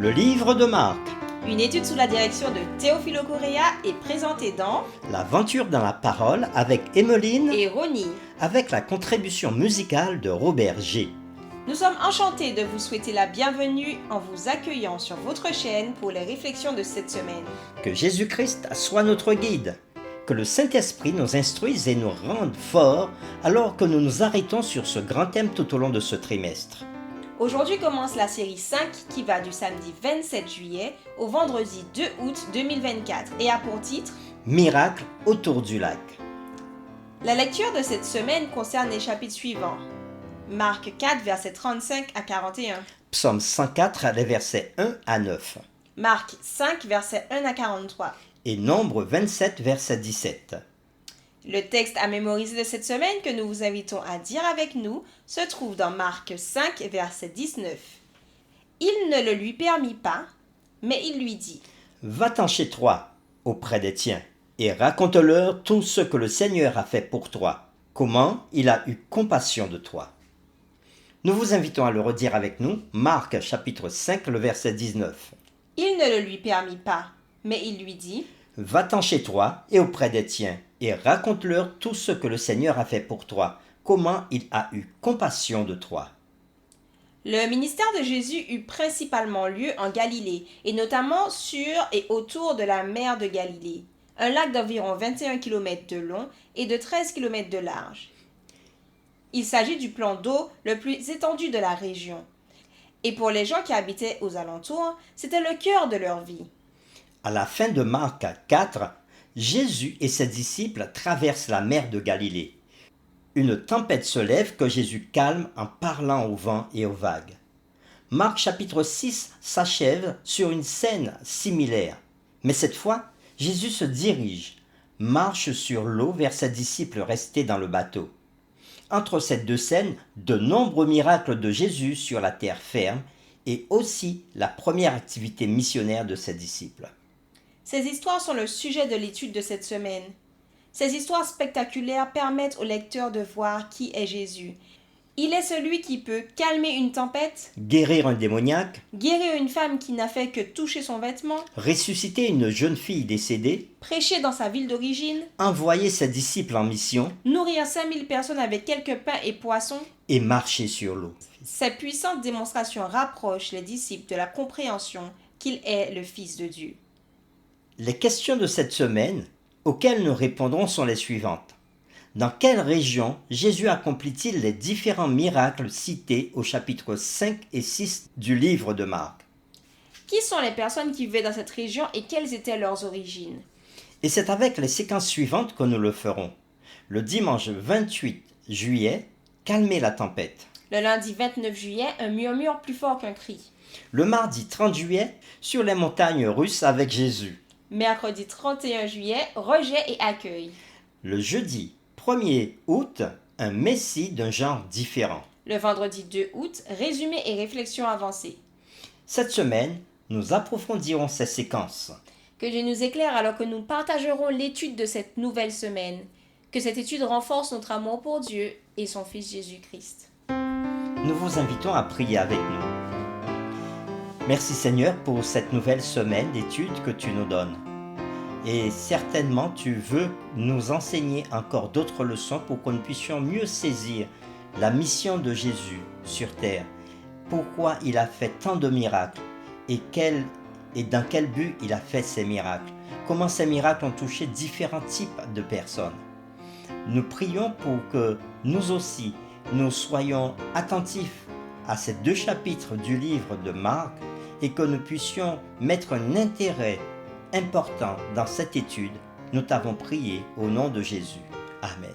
Le livre de Marc. Une étude sous la direction de Théophilo Correa est présentée dans L'aventure dans la parole avec Emmeline et Ronnie. avec la contribution musicale de Robert G. Nous sommes enchantés de vous souhaiter la bienvenue en vous accueillant sur votre chaîne pour les réflexions de cette semaine. Que Jésus-Christ soit notre guide. Que le Saint-Esprit nous instruise et nous rende forts alors que nous nous arrêtons sur ce grand thème tout au long de ce trimestre. Aujourd'hui commence la série 5 qui va du samedi 27 juillet au vendredi 2 août 2024 et a pour titre Miracle autour du lac. La lecture de cette semaine concerne les chapitres suivants. Marc 4, versets 35 à 41. Psaume 104, les versets 1 à 9. Marc 5, versets 1 à 43. Et Nombre 27, verset 17. Le texte à mémoriser de cette semaine que nous vous invitons à dire avec nous se trouve dans Marc 5, verset 19. Il ne le lui permit pas, mais il lui dit « Va-t'en chez toi, auprès des tiens, et raconte-leur tout ce que le Seigneur a fait pour toi, comment il a eu compassion de toi. » Nous vous invitons à le redire avec nous, Marc chapitre 5, le verset 19. Il ne le lui permit pas, mais il lui dit « Va-t'en chez toi et auprès des tiens, et raconte-leur tout ce que le Seigneur a fait pour toi, comment il a eu compassion de toi. » Le ministère de Jésus eut principalement lieu en Galilée, et notamment sur et autour de la mer de Galilée, un lac d'environ 21 km de long et de 13 km de large. Il s'agit du plan d'eau le plus étendu de la région. Et pour les gens qui habitaient aux alentours, c'était le cœur de leur vie. À la fin de Marc 4, Jésus et ses disciples traversent la mer de Galilée. Une tempête se lève que Jésus calme en parlant au vent et aux vagues. Marc chapitre 6 s'achève sur une scène similaire. Mais cette fois, Jésus se dirige, marche sur l'eau vers ses disciples restés dans le bateau. Entre ces deux scènes, de nombreux miracles de Jésus sur la terre ferme et aussi la première activité missionnaire de ses disciples. Ces histoires sont le sujet de l'étude de cette semaine. Ces histoires spectaculaires permettent au lecteur de voir qui est Jésus. Il est celui qui peut calmer une tempête, Guérir un démoniaque, guérir une femme qui n'a fait que toucher son vêtement, ressusciter une jeune fille décédée, prêcher dans sa ville d'origine, envoyer ses disciples en mission nourrir 5000 personnes avec quelques pains et poissons. et marcher sur l'eau. Ces puissantes démonstrations rapprochent les disciples de la compréhension qu'il est le Fils de Dieu. Les questions de cette semaine auxquelles nous répondrons sont les suivantes. Dans quelle région Jésus accomplit-il les différents miracles cités au chapitre 5 et 6 du livre de Marc? Qui sont les personnes qui vivaient dans cette région et quelles étaient leurs origines? Et c'est avec les séquences suivantes que nous le ferons. Le dimanche 28 juillet, calmer la tempête. Le lundi 29 juillet, un murmure plus fort qu'un cri. Le mardi 30 juillet, sur les montagnes russes avec Jésus. Mercredi 31 juillet, rejet et accueil. Le jeudi 1er août, un messie d'un genre différent. Le vendredi 2 août, résumé et réflexion avancée. Cette semaine, nous approfondirons ces séquences. Que Dieu nous éclaire alors que nous partagerons l'étude de cette nouvelle semaine. Que cette étude renforce notre amour pour Dieu et son Fils Jésus-Christ. Nous vous invitons à prier avec nous. Merci Seigneur pour cette nouvelle semaine d'études que tu nous donnes. Et certainement tu veux nous enseigner encore d'autres leçons pour que nous puissions mieux saisir la mission de Jésus sur terre. Pourquoi il a fait tant de miracles et dans quel but il a fait ces miracles. Comment ces miracles ont touché différents types de personnes. Nous prions pour que nous aussi, nous soyons attentifs à ces deux chapitres du livre de Marc et que nous puissions mettre un intérêt important dans cette étude. Nous t'avons prié au nom de Jésus. Amen.